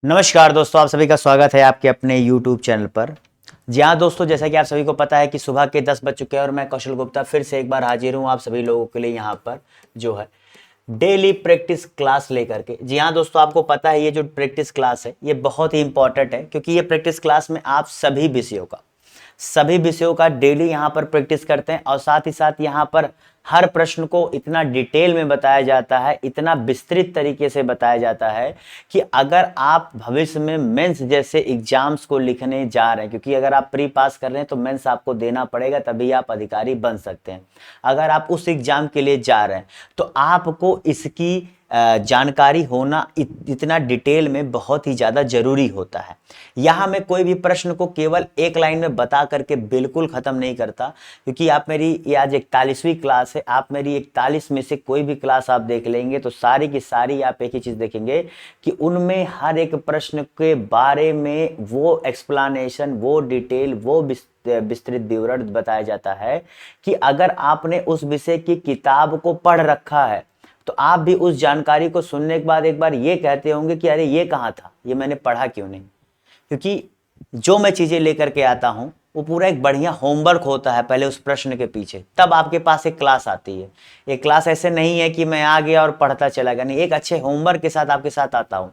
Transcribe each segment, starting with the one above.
नमस्कार दोस्तों, आप सभी का स्वागत है आपके अपने YouTube चैनल पर। जी हाँ दोस्तों, जैसा कि आप सभी को पता है कि सुबह के 10 बज चुके हैं और मैं कौशल गुप्ता फिर से एक बार हाजिर हूँ आप सभी लोगों के लिए यहाँ पर जो है डेली प्रैक्टिस क्लास लेकर के। जी हाँ दोस्तों, आपको पता है ये जो प्रैक्टिस क्लास है ये बहुत ही इंपॉर्टेंट है, क्योंकि ये प्रैक्टिस क्लास में आप सभी विषयों का डेली यहाँ पर प्रैक्टिस करते हैं और साथ ही साथ यहाँ पर हर प्रश्न को इतना डिटेल में बताया जाता है, इतना विस्तृत तरीके से बताया जाता है कि अगर आप भविष्य में मेंस जैसे एग्जाम्स को लिखने जा रहे हैं, क्योंकि अगर आप प्री पास कर रहे हैं तो मेंस आपको देना पड़ेगा, तभी आप अधिकारी बन सकते हैं। अगर आप उस एग्जाम के लिए जा रहे हैं तो आपको इसकी जानकारी होना इतना डिटेल में बहुत ही ज़्यादा जरूरी होता है। यहाँ मैं कोई भी प्रश्न को केवल एक लाइन में बता करके बिल्कुल ख़त्म नहीं करता, क्योंकि आप मेरी ये आज 41वीं क्लास है। आप मेरी 41 में से कोई भी क्लास आप देख लेंगे तो सारी की सारी आप एक ही चीज़ देखेंगे कि उनमें हर एक प्रश्न के बारे में वो एक्सप्लानेशन, वो डिटेल, वो विस्तृत विवरण बताया जाता है कि अगर आपने उस विषय की किताब को पढ़ रखा है तो आप भी उस जानकारी को सुनने के बाद एक बार ये कहते होंगे कि अरे ये कहाँ था, ये मैंने पढ़ा क्यों नहीं। क्योंकि जो मैं चीजें लेकर के आता हूं वो पूरा एक बढ़िया होमवर्क होता है पहले उस प्रश्न के पीछे, तब आपके पास एक क्लास आती है। एक क्लास ऐसे नहीं है कि मैं आ गया और पढ़ता चला गया, नहीं, एक अच्छे होमवर्क के साथ आपके साथ आता हूं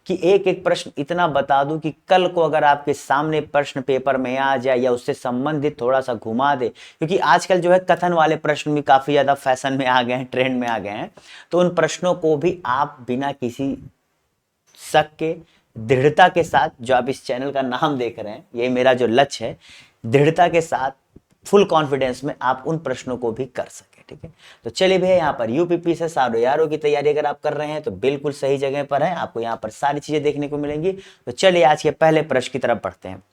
कि एक एक प्रश्न इतना बता दूं कि कल को अगर आपके सामने प्रश्न पेपर में आ जाए या उससे संबंधित थोड़ा सा घुमा दे, क्योंकि आजकल जो है कथन वाले प्रश्न भी काफी ज्यादा फैशन में आ गए हैं, ट्रेंड में आ गए हैं। तो उन प्रश्नों को भी आप बिना किसी शक के, दृढ़ता के साथ, जो आप इस चैनल का नाम देख रहे हैं, ये मेरा जो लक्ष्य है, दृढ़ता के साथ फुल कॉन्फिडेंस में आप उन प्रश्नों को भी कर सके। ठीक है, तो चलिए भैया, यहाँ पर यूपीपी से सारो की तैयारी अगर आप कर रहे हैं तो बिल्कुल सही जगह पर है, आपको यहाँ पर सारी चीजें देखने को मिलेंगी। तो चलिए आज के पहले प्रश्न की तरफ बढ़ते हैं।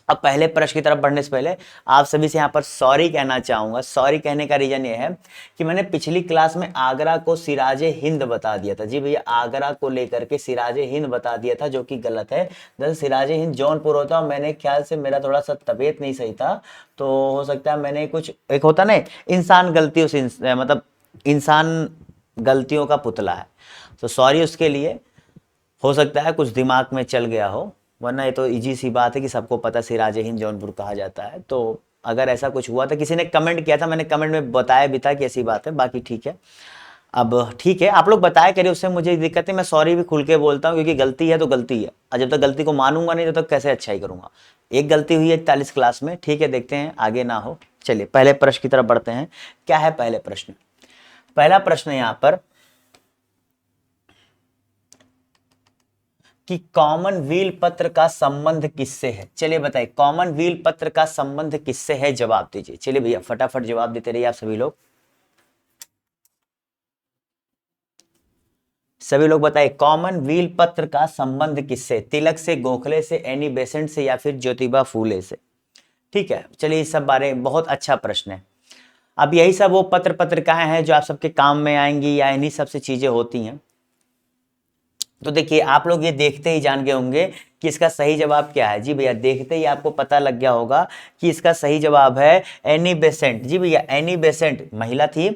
अब पहले प्रश्न की तरफ बढ़ने से पहले आप सभी से यहाँ पर सॉरी कहना चाहूंगा। सॉरी कहने का रीजन ये है कि मैंने पिछली क्लास में आगरा को सिराजे हिंद बता दिया था। जी भैया, आगरा को लेकर के सिराजे हिंद बता दिया था, जो कि गलत है। दरअसल सिराजे हिंद जौनपुर होता है। मैंने ख्याल से, मेरा थोड़ा सा तबीयत नहीं सही था, तो हो सकता है मैंने कुछ, एक होता ना इंसान गलतियों से, मतलब इंसान गलतियों का पुतला है, तो सॉरी उसके लिए। हो सकता है कुछ दिमाग में चल गया हो, वरना ये तो इजी सी बात है कि सबको पता सिराजे हिंद जौनपुर कहा जाता है। तो अगर ऐसा कुछ हुआ था, किसी ने कमेंट किया था, मैंने कमेंट में बताया भी था कि ऐसी बात है, बाकी ठीक है। अब ठीक है, आप लोग बताया करिए, उससे मुझे दिक्कत है, मैं सॉरी भी खुल के बोलता हूँ, क्योंकि गलती है तो गलती है, और जब तक गलती को मानूंगा नहीं तब तक कैसे अच्छा ही करूंगा। एक गलती हुई है 41 क्लास में, ठीक है, देखते हैं आगे ना हो। चलिए पहले प्रश्न की तरफ बढ़ते हैं। क्या है पहले प्रश्न? पहला प्रश्न यहाँ पर कि कॉमनवेल्थ पत्र का संबंध किससे है? चलिए बताइए, कॉमनवेल्थ पत्र का संबंध किससे है? जवाब दीजिए। चलिए भैया फटाफट जवाब देते रहिए आप सभी लोग। सभी लोग बताइए, कॉमनवेल्थ पत्र का संबंध किससे? तिलक से, गोखले से, एनी बेसेंट से, या फिर ज्योतिबा फूले से? ठीक है, चलिए इस सब बारे में बहुत अच्छा प्रश्न है। अब यही सब वो पत्रिकाएं हैं जो आप सबके काम में आएंगी, या इन्हीं सबसे चीजें होती हैं। तो देखिए, आप लोग ये देखते ही जान गए होंगे कि इसका सही जवाब क्या है। जी भैया, देखते ही आपको पता लग गया होगा कि इसका सही जवाब है एनी बेसेंट। जी भैया, एनी बेसेंट महिला थी।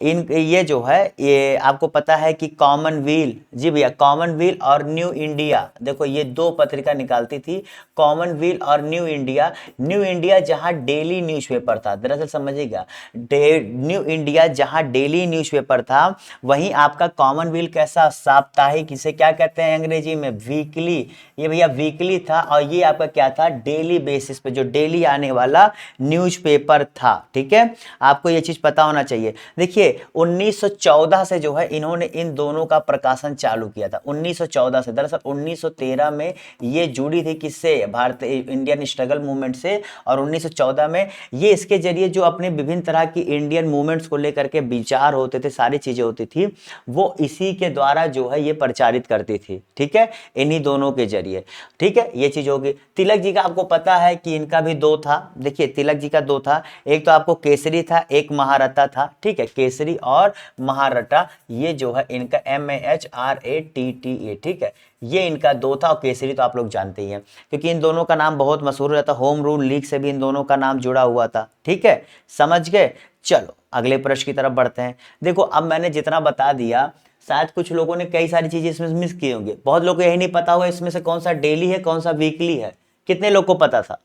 ये जो है, ये आपको पता है कि कॉमनवेल्थ, जी भैया, कॉमनवेल्थ और न्यू इंडिया, देखो ये दो पत्रिका निकालती थी, कॉमनवेल्थ और न्यू इंडिया। न्यू इंडिया जहां डेली न्यूज़पेपर था, दरअसल समझिएगा, न्यू इंडिया जहां डेली न्यूज़पेपर था, वहीं आपका कॉमनवेल्थ कैसा, साप्ताहिक, इसे क्या कहते हैं अंग्रेजी में, वीकली। ये भैया वीकली था, और ये आपका क्या था, डेली बेसिस पे, जो डेली आने वाला न्यूज़पेपर था। ठीक है, आपको ये चीज पता होना चाहिए। देखिए 1914 से जो है इन्होंने इन दोनों का प्रकाशन चालू किया था, 1914 से। दरअसल 1913 में ये जुड़ी थी किससे, भारतीय इंडियन स्ट्रगल मूवमेंट से, और 1914 में ये इसके जरिए जो अपने विभिन्न तरह की इंडियन मूवमेंट्स को लेकर के विचार होते थे, सारी चीजें होती थी, वो इसी के द्वारा जो है ये प्रचारित करती थी। ठीक है, इन्हीं दोनों के जरिए। ठीक है, ये चीज होगी। तिलक जी का आपको पता है कि इनका भी दो था। देखिए तिलक जी का दो था, एक तो आपको केसरी था, एक महारथा था। ठीक है, केसरी और महारथा, ये जो है इनका MAHRATTA। ठीक है, ये इनका दो था, और केसरी तो आप लोग जानते ही हैं, क्योंकि इन दोनों का नाम बहुत मशहूर रहता, होम रूल लीग से भी इन दोनों का नाम जुड़ा हुआ था। ठीक है, समझ गए? चलो अगले प्रश्न की तरफ बढ़ते हैं। देखो अब मैंने जितना बता दिया, शायद कुछ लोगों ने कई सारी चीजें इसमें मिस की होंगी। बहुत लोगों को यही नहीं पता होगा इसमें से कौन सा डेली है कौन सा वीकली है। कितने लोग को पता था?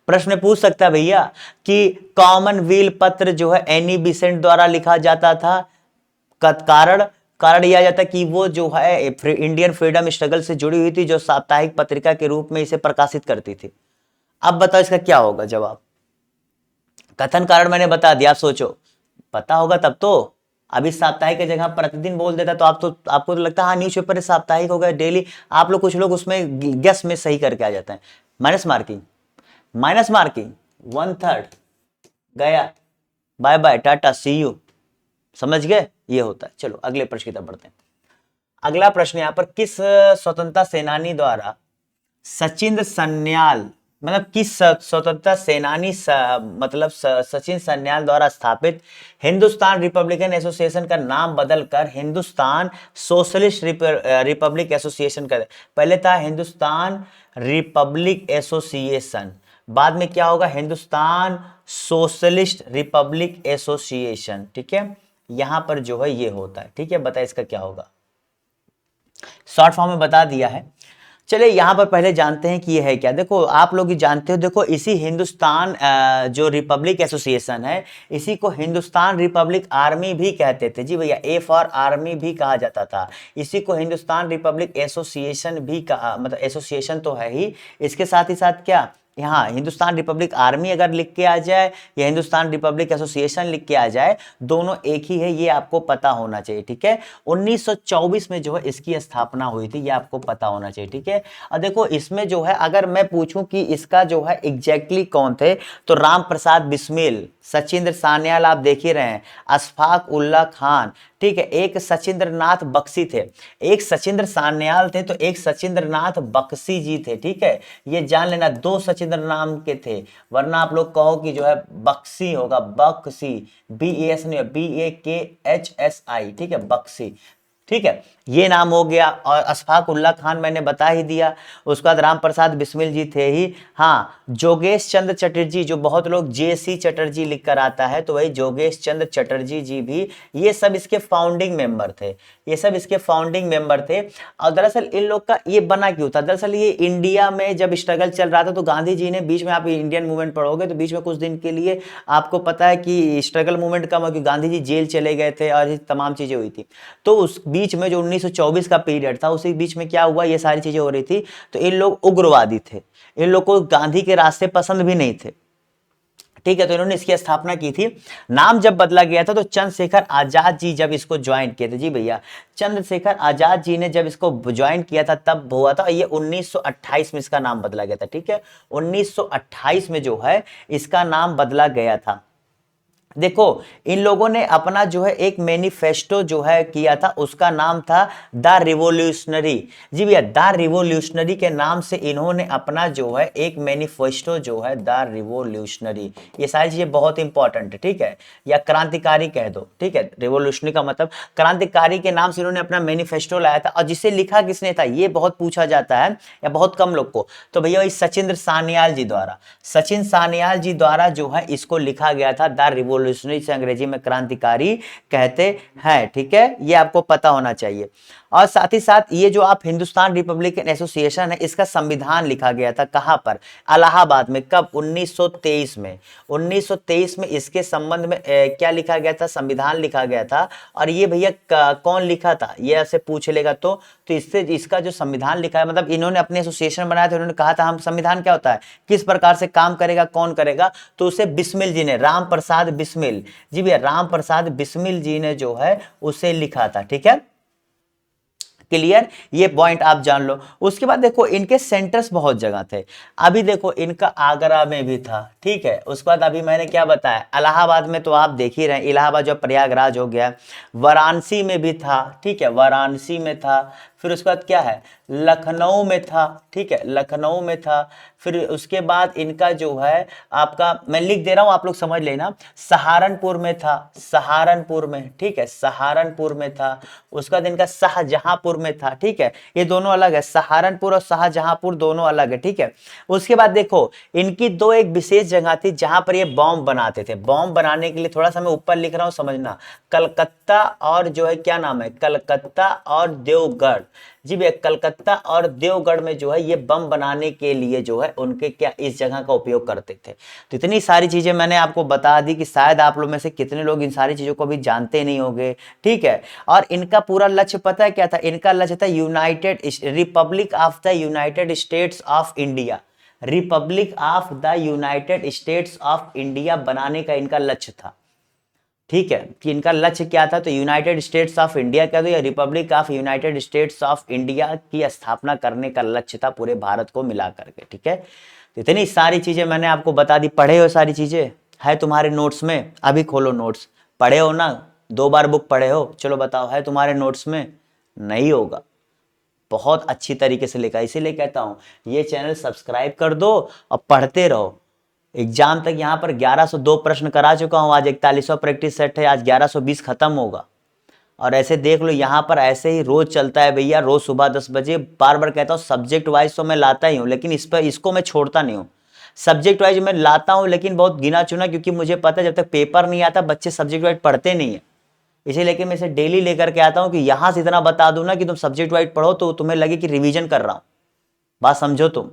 प्रश्न पूछ सकता है भैया कि कॉमनवेल्थ पत्र जो है एनी बिसेंट द्वारा लिखा जाता था। कारण कारण यह जाता कि वो जो है इंडियन फ्रीडम स्ट्रगल से जुड़ी हुई थी, जो साप्ताहिक पत्रिका के रूप में इसे प्रकाशित करती थी। अब बताओ इसका क्या होगा जवाब? कथन कारण मैंने बता दिया, आप सोचो, पता होगा तब तो। अभी साप्ताहिक की जगह प्रतिदिन बोल देता तो आपको तो लगता है हाँ न्यूज़पेपर साप्ताहिक हो गया डेली। आप लोग कुछ लोग उसमें गेस में सही करके आ जाते हैं। माइनस मार्किंग, माइनस मार्किंग 1/3 गया, bye bye tata see you. समझ गए? ये होता है। चलो अगले प्रश्न की तरफ बढ़ते हैं। अगला प्रश्न यहां पर, किस स्वतंत्रता सेनानी द्वारा सचिंद्र सन्याल, मतलब किस स्वतंत्रता सेनानी मतलब सचिन सन्याल द्वारा स्थापित हिंदुस्तान रिपब्लिकन एसोसिएशन का नाम बदलकर हिंदुस्तान सोशलिस्ट रिपब्लिक एसोसिएशन कर? पहले था हिंदुस्तान रिपब्लिक एसोसिएशन, बाद में क्या होगा? Hindustan socialist Republic association. ठीक है, यहां पर जो है ये होता है। ठीक है, बताइए इसका क्या होगा? शॉर्ट फॉर्म में बता दिया है। चलिए यहां पर पहले जानते हैं कि ये है क्या। देखो आप लोग जानते हो, देखो इसी हिंदुस्तान जो रिपब्लिक एसोसिएशन है, इसी को हिंदुस्तान रिपब्लिक आर्मी भी कहते थे। जी भैया, ए फॉर आर्मी भी कहा जाता था। इसी को हिंदुस्तान रिपब्लिक एसोसिएशन भी कहा, मतलब एसोसिएशन तो है ही, इसके साथ ही साथ क्या, यहाँ हिंदुस्तान रिपब्लिक आर्मी अगर लिख के आ जाए या हिंदुस्तान रिपब्लिक एसोसिएशन लिख के आ जाए, दोनों एक ही है, ये आपको पता होना चाहिए। ठीक है, 1924 में जो है इसकी स्थापना हुई थी, ये आपको पता होना चाहिए। ठीक है, और देखो इसमें जो है अगर मैं पूछूं कि इसका जो है एग्जैक्टली कौन थे, तो राम प्रसाद बिस्मिल, सचिंद्र सान्याल आप देख ही रहे हैं, अशफाक उल्ला खान, ठीक है, एक सचिंद्र नाथ बख्शी थे, एक सचिंद्र सान्याल थे तो एक सचिंद्र नाथ बख्शी जी थे। ठीक है, ये जान लेना, दो सचिंद्र नाम के थे, वरना आप लोग कहो कि जो है बख्शी होगा, बख्शी, BAS नहीं, BAKHSI। ठीक है, बख्शी। ठीक है, ये नाम हो गया। और अशफाक उल्ला खान मैंने बता ही दिया। उसके बाद राम प्रसाद बिस्मिल जी थे ही। हाँ, जोगेश चंद्र चटर्जी, जो बहुत लोग JC चटर्जी लिख कर आता है, तो वही जोगेश चंद्र चटर्जी जी भी, ये सब इसके फाउंडिंग मेंबर थे, ये सब इसके फाउंडिंग मेंबर थे। और दरअसल इन लोग का ये बना क्यों था? दरअसल ये इंडिया में जब स्ट्रगल चल रहा था तो गांधी जी ने बीच में, आप इंडियन मूवमेंट पढ़ोगे तो बीच में कुछ दिन के लिए आपको पता है कि स्ट्रगल मूवमेंट कम हो, क्योंकि गांधी जी जेल चले गए थे और ये तमाम चीजें हुई थी। तो उस बीच में जो 1924 का पीरियड था, उसी बीच में क्या हुआ, ये सारी चीजें हो रही थी, तो इन लोग उग्रवादी थे, इन लोग को गांधी के रास्ते पसंद भी नहीं थे। ठीक है, तो इन्होंने इसकी स्थापना की थी। नाम जब बदला गया था तो चंद्रशेखर आजाद जी जब इसको ज्वाइन किए थे, जी भैया, चंद्रशेखर आजाद जी ने जब इसको ज्वाइन किया था तब हुआ था। ये 1928 में इसका नाम बदला गया था। ठीक है, 1928 में जो है इसका नाम बदला गया था। देखो इन लोगों ने अपना जो है एक मैनिफेस्टो जो है किया था, उसका नाम था द रिवोल्यूशनरी। जी भैया, द रिवोल्यूशनरी के नाम से इन्होंने अपना जो है एक मैनिफेस्टो जो है द रिवोल्यूशनरी, ये सारी चीजें बहुत इंपॉर्टेंट है। ठीक है, या क्रांतिकारी कह दो। ठीक है, रिवोल्यूशनरी का मतलब क्रांतिकारी के नाम से इन्होंने अपना मैनिफेस्टो लाया था। और जिसे लिखा किसने था, ये बहुत पूछा जाता है या बहुत कम लोग को, तो भैया वही सचिंद्र सान्याल जी द्वारा, सचिन सान्याल जी द्वारा जो है इसको लिखा गया था। द रिवोल्यूशनरी से अंग्रेजी में क्रांतिकारी कहते हैं। ठीक है, ये आपको पता होना चाहिए। और साथ ही साथ ये जो आप हिंदुस्तान रिपब्लिकन एसोसिएशन है, इसका संविधान लिखा गया था कहां पर? इलाहाबाद में। कब? 1923 में। 1923 में इसके संबंध में क्या लिखा गया था? संविधान लिखा गया था। और ये भैया कौन लिखा था, ये ऐसे पूछ लेगा तो इससे इसका जो संविधान लिखा है, मतलब इन्होंने अपने एसोसिएशन बनाया था, उन्होंने कहा था हम संविधान क्या होता है, किस प्रकार से काम करेगा, कौन करेगा, तो उसे बिस्मिल जी ने, राम प्रसाद बिस्मिल जी भैया, राम प्रसाद बिस्मिल जी ने जो है उसे लिखा था। ठीक है, क्लियर, ये पॉइंट आप जान लो। उसके बाद देखो इनके सेंटर्स बहुत जगह थे। अभी देखो इनका आगरा में भी था। ठीक है, उसके बाद अभी मैंने क्या बताया, इलाहाबाद में तो आप देख ही रहे, इलाहाबाद जो प्रयागराज हो गया, वाराणसी में भी था। ठीक है, वाराणसी में था, फिर उसके बाद क्या है, लखनऊ में था, ठीक है, लखनऊ में था। फिर उसके बाद इनका जो है आपका, मैं लिख दे रहा हूं आप लोग समझ लेना, सहारनपुर में था, सहारनपुर में, ठीक है, सहारनपुर में था। उसके बाद इनका शाहजहांपुर में था, ठीक है, ये दोनों अलग है, सहारनपुर और शाहजहांपुर दोनों अलग है, ठीक है। उसके बाद देखो इनकी दो एक विशेष जगह थी जहां पर ये बॉम्ब बनाते थे। बॉम्ब बनाने के लिए थोड़ा सा मैं ऊपर लिख रहा हूं, समझना, कलकत्ता और जो है क्या नाम है, कलकत्ता और देवगढ़। जी भैया, कलकत्ता और देवगढ़ में जो है ये बम बनाने के लिए जो है उनके क्या इस जगह का उपयोग करते थे। तो इतनी सारी चीजें मैंने आपको बता दी कि शायद आप लोग में से कितने लोग इन सारी चीजों को भी जानते नहीं होंगे, ठीक है। और इनका पूरा लक्ष्य पता है क्या था, इनका लक्ष्य था United Republic of the United states of India, Republic of the United states of India बनाने का इनका लक्ष्य था, ठीक है। कि इनका लक्ष्य क्या था, तो यूनाइटेड स्टेट्स ऑफ इंडिया क्या था, या Republic of United states of India की स्थापना करने का लक्ष्य था पूरे भारत को मिला करके, ठीक है। तो इतनी सारी चीजें मैंने आपको बता दी। पढ़े हो सारी चीजें, है तुम्हारे नोट्स में, अभी खोलो नोट्स, पढ़े हो ना, 2 बार बुक पढ़े हो, चलो बताओ है तुम्हारे नोट्स में, नहीं होगा, बहुत अच्छी तरीके से लिखा, इसीलिए कहता हूं ये चैनल सब्सक्राइब कर दो और पढ़ते रहो। एग्जाम तक यहाँ पर 1102 प्रश्न करा चुका हूँ, आज 41वां प्रैक्टिस सेट है, आज 1120 खत्म होगा। और ऐसे देख लो यहाँ पर ऐसे ही रोज चलता है भैया, रोज सुबह 10 बजे। बार बार कहता हूँ सब्जेक्ट वाइज तो मैं लाता ही हूँ, लेकिन इस पर इसको मैं छोड़ता नहीं हूँ। सब्जेक्ट वाइज मैं लाता हूँ लेकिन बहुत गिना चुना, क्योंकि मुझे पता है जब तक पेपर नहीं आता बच्चे सब्जेक्ट वाइज पढ़ते नहीं है। इसीलिए लेकिन मैं इसे डेली लेकर के आता हूँ कि यहां से इतना बता दूं ना कि तुम सब्जेक्ट वाइज पढ़ो तो तुम्हें लगे कि रिवीजन कर रहा हूं। बात समझो तुम।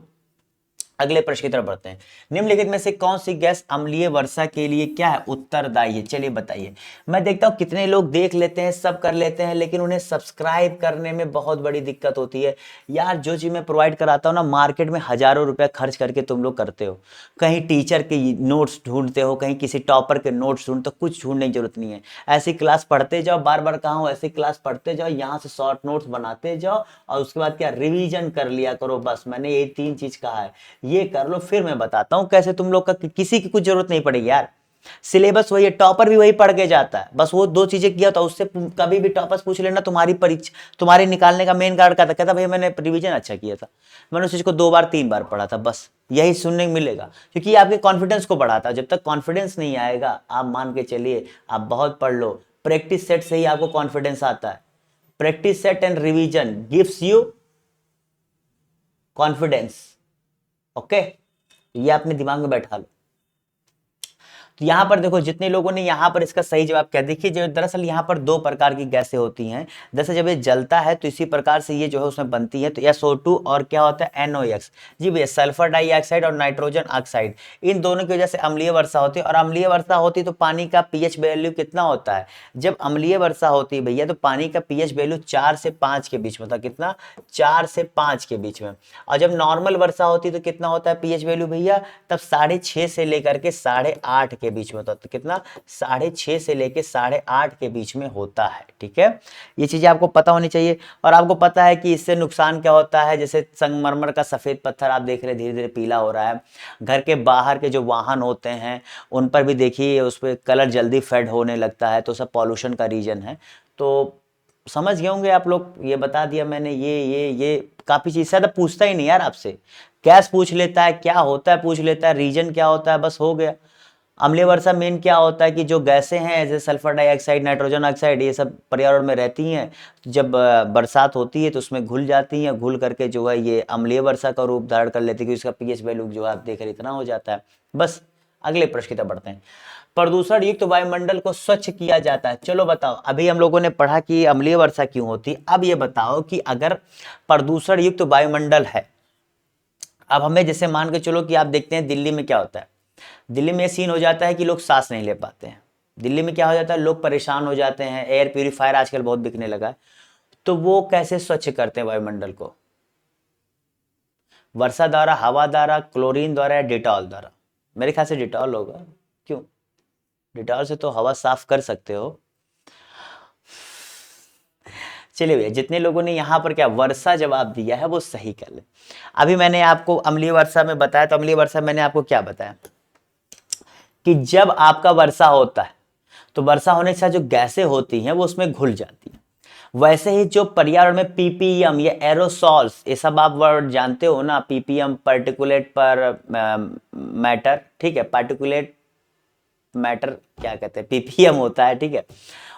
अगले प्रश्न की तरफ बढ़ते हैं। निम्नलिखित में से कौन सी गैस अम्लीय वर्षा के लिए क्या है, उत्तरदायी है, चलिए बताइए। मैं देखता हूं कितने लोग देख लेते हैं, सब कर लेते हैं, लेकिन उन्हें सब्सक्राइब करने में बहुत बड़ी दिक्कत होती है। यार जो चीज मैं प्रोवाइड कराता हूं ना, मार्केट में हजारों रुपया खर्च करके तुम लोग करते हो, कहीं टीचर के नोट्स ढूंढते हो, कहीं किसी टॉपर के नोट्स ढूंढते हो, कुछ ढूंढने की जरूरत नहीं है। ऐसी क्लास पढ़ते जाओ, बार बार कहा हूं ऐसी क्लास पढ़ते जाओ, यहाँ से शॉर्ट नोट्स बनाते जाओ और उसके बाद क्या रिवीजन कर लिया करो। बस मैंने ये 3 चीज कहा है, ये कर लो, फिर मैं बताता हूं कैसे तुम लोग का किसी की कुछ जरूरत नहीं पड़ेगी यार। सिलेबस वही है, टॉपर भी वही पढ़ के जाता है, बस वो 2 चीजें किया था, उससे कभी भी टॉपर्स पूछ लेना तुम्हारी परीक्षा, तुम्हारे निकालने का मेन कारण क्या था, कहता भाई मैंने रिवीजन अच्छा किया था, मैंने उस चीज को 2 बार 3 बार पढ़ा था, बस यही सुनने को मिलेगा। क्योंकि ये आपके कॉन्फिडेंस को बढ़ाता है। जब तक कॉन्फिडेंस नहीं आएगा आप मान के चलिए आप बहुत पढ़ लो, प्रैक्टिस सेट से ही आपको कॉन्फिडेंस आता है। Practice set and revision gives you confidence, okay. ये अपने दिमाग में बैठा लो। तो यहां पर देखो जितने लोगों ने यहां पर इसका सही जवाब क्या, देखिए जो दरअसल यहां पर 2 प्रकार की गैसें होती हैं। जैसे जब ये जलता है तो इसी प्रकार से ये जो है उसमें बनती है, तो SO2 और क्या होता है NOx। जी भैया, सल्फर डाइऑक्साइड और नाइट्रोजन ऑक्साइड, इन दोनों की वजह से अम्लीय वर्षा होती है। और अम्लीय वर्षा होती है तो पानी का pH वैल्यू कितना होता है, जब अम्लीय वर्षा होती है भैया तो पानी का pH वैल्यू 4 से 5 के बीच में होता है। कितना, 4 से 5 के बीच में। और जब नॉर्मल वर्षा होती है तो कितना होता है pH वैल्यू भैया, तब 6.5 से लेकर के 8.5 के बीच में होता है। तो कितना, 6.5 से लेके 8.5 के बीच में होता है, ठीक है। ये चीजें आपको पता होनी चाहिए। और आपको पता है कि इससे नुकसान क्या होता है, जैसे संगमरमर का सफेद पत्थर आप देख रहे हैं धीरे धीरे पीला हो रहा है। घर के बाहर के जो वाहन होते हैं उन पर भी देखिए उस पर कलर जल्दी फेड होने लगता है, तो सब पॉल्यूशन का रीजन है। तो समझ गए होंगे आप लोग, ये बता दिया मैंने। ये काफी चीज शायद पूछता ही नहीं यार आपसे, गैस पूछ लेता है, क्या होता है पूछ लेता है, रीजन क्या होता है, बस हो गया। अम्लीय वर्षा मेन क्या होता है कि जो गैसें हैं जैसे सल्फर डाइऑक्साइड, नाइट्रोजन ऑक्साइड, ये सब पर्यावरण में रहती हैं। जब बरसात होती है तो उसमें घुल जाती हैं, घुल करके जो है ये अम्लीय वर्षा का रूप धारण कर लेती है, क्योंकि इसका pH वैल्यू जो आप देख रहे इतना हो जाता है। बस अगले प्रश्न की तरफ बढ़ते हैं। प्रदूषण युक्त वायुमंडल को स्वच्छ किया जाता है। चलो बताओ, अभी हम लोगों ने पढ़ा कि अम्लीय वर्षा क्यों होती है, अब ये बताओ कि अगर प्रदूषण युक्त वायुमंडल है, अब हमें जैसे मान के चलो कि आप देखते हैं दिल्ली में क्या होता है, दिल्ली में सीन हो जाता है कि लोग सांस नहीं ले पाते हैं। दिल्ली में क्या हो जाता है, लोग परेशान हो जाते हैं, एयर प्यूरिफायर आजकल बहुत बिकने लगा है। तो वो कैसे स्वच्छ करते हैं वायुमंडल को, वर्षा द्वारा, हवा द्वारा, क्लोरीन द्वारा या डिटॉल द्वारा। मेरे ख्याल से डिटॉल होगा, क्यों, डिटॉल से तो हवा साफ कर सकते हो। चलिए भैया, जितने लोगों ने यहाँ पर क्या वर्षा जवाब दिया है वो सही कर ले। अभी मैंने आपको अम्लीय वर्षा में बताया, तो अम्लीय वर्षा मैंने आपको क्या बताया कि जब आपका वर्षा होता है तो वर्षा होने के साथ जो गैसें होती हैं वो उसमें घुल जाती हैं। वैसे ही जो पर्यावरण में पीपीएम, ये एरोसॉल्स, ये सब आप वर्ड जानते हो ना, पीपीएम पार्टिकुलेट पर मैटर, ठीक है, पार्टिकुलेट मैटर क्या कहते हैं, पीपीएम होता है, ठीक है।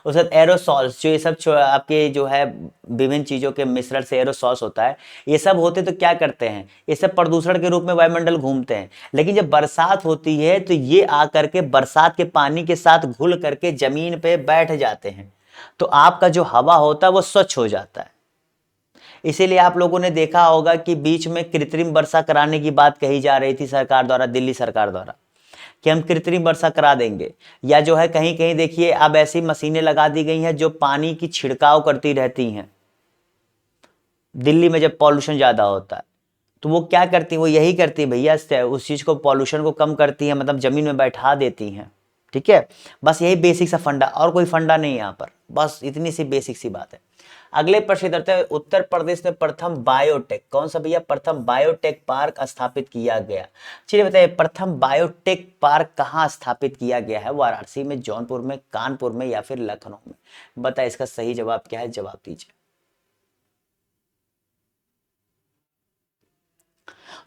उसके बाद एरोसॉल्स, जो ये सब आपके जो है विभिन्न चीजों के मिश्रण से एरोसॉल्स होता है, ये सब होते तो क्या करते हैं, ये सब प्रदूषण के रूप में वायुमंडल घूमते हैं। लेकिन जब बरसात होती है तो ये आकर के बरसात के पानी के साथ घुल करके जमीन पे बैठ जाते हैं, तो आपका जो हवा होता है वो स्वच्छ हो जाता है। इसीलिए आप लोगों ने देखा होगा कि बीच में कृत्रिम वर्षा कराने की बात कही जा रही थी सरकार द्वारा, दिल्ली सरकार द्वारा, कि हम कृत्रिम वर्षा करा देंगे। या जो है कहीं कहीं देखिए अब ऐसी मशीनें लगा दी गई हैं जो पानी की छिड़काव करती रहती हैं। दिल्ली में जब पॉल्यूशन ज्यादा होता है तो वो क्या करती है, वो यही करती है भैया, उस चीज को, पॉल्यूशन को कम करती है, मतलब जमीन में बैठा देती हैं, ठीक है। बस यही बेसिक सा फंडा, और कोई फंडा नहीं है यहाँ पर, बस इतनी सी बेसिक सी बात है। अगले प्रश्न करते हैं, उत्तर प्रदेश में प्रथम बायोटेक, कौन सा भैया, प्रथम बायोटेक पार्क स्थापित किया गया। चलिए बताइए, प्रथम बायोटेक पार्क कहाँ स्थापित किया गया है, वाराणसी में, जौनपुर में, कानपुर में, या फिर लखनऊ में। बताइए इसका सही जवाब क्या है, जवाब दीजिए।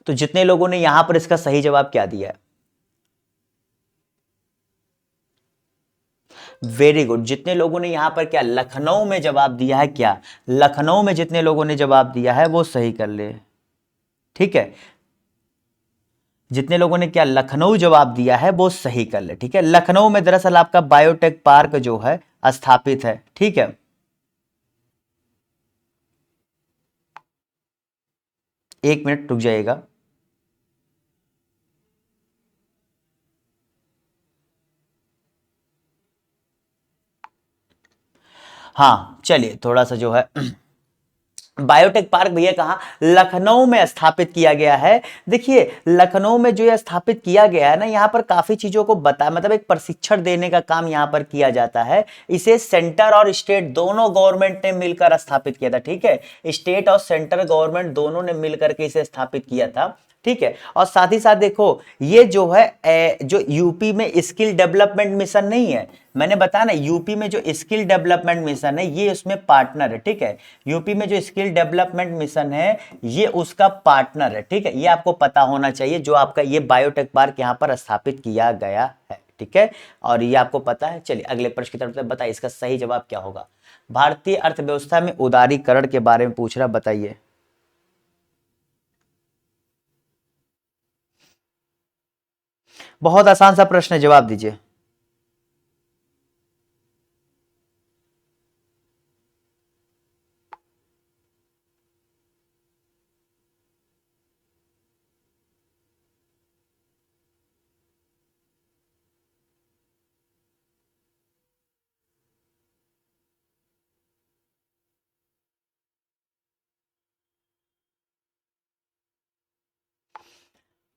तो जितने लोगों ने यहां पर इसका सही जवाब क्या दिया है, वेरी गुड। जितने लोगों ने यहां पर क्या लखनऊ में जवाब दिया है, क्या लखनऊ में जितने लोगों ने जवाब दिया है वो सही कर ले, ठीक है। जितने लोगों ने क्या लखनऊ जवाब दिया है वो सही कर ले, ठीक है। लखनऊ में दरअसल आपका बायोटेक पार्क जो है स्थापित है, ठीक है। एक मिनट रुक जाइएगा। हाँ चलिए, थोड़ा सा जो है बायोटेक पार्क भैया कहाँ, लखनऊ में स्थापित किया गया है। देखिए लखनऊ में जो ये स्थापित किया गया है ना, यहाँ पर काफी चीजों को बता, मतलब एक प्रशिक्षण देने का काम यहाँ पर किया जाता है। इसे सेंटर और स्टेट दोनों गवर्नमेंट ने मिलकर स्थापित किया था, ठीक है। स्टेट और सेंटर गवर्नमेंट दोनों ने मिलकर के इसे स्थापित किया था, ठीक है। और साथ ही साथ देखो, ये जो है जो यूपी में स्किल डेवलपमेंट मिशन नहीं है, मैंने बताया ना, यूपी में जो स्किल डेवलपमेंट मिशन है ये उसमें पार्टनर है, ठीक है। यूपी में जो स्किल डेवलपमेंट मिशन है ये उसका पार्टनर है, ठीक है। ये आपको पता होना चाहिए, जो आपका ये बायोटेक पार्क यहाँ पर स्थापित किया गया है, ठीक है। और ये आपको पता है। चलिए अगले प्रश्न की तरफ से बताइए, इसका सही जवाब क्या होगा। भारतीय अर्थव्यवस्था में उदारीकरण के बारे में पूछ रहा, बताइए। बहुत आसान सा प्रश्न है, जवाब दीजिए।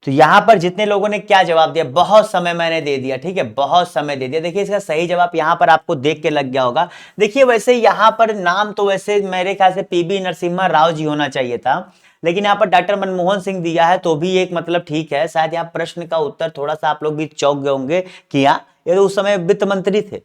तो यहां पर जितने लोगों ने क्या जवाब दिया, बहुत समय मैंने दे दिया, ठीक है, बहुत समय दे दिया। देखिए इसका सही जवाब यहां पर आपको देख के लग गया होगा। देखिए वैसे यहां पर नाम तो वैसे मेरे ख्याल से पीबी नरसिम्हा राव जी होना चाहिए था, लेकिन यहाँ पर डॉक्टर मनमोहन सिंह दिया है, तो भी एक मतलब ठीक है। शायद यहाँ प्रश्न का उत्तर थोड़ा सा आप लोग भी चौंक गए होंगे कि हाँ, ये तो उस समय वित्त मंत्री थे,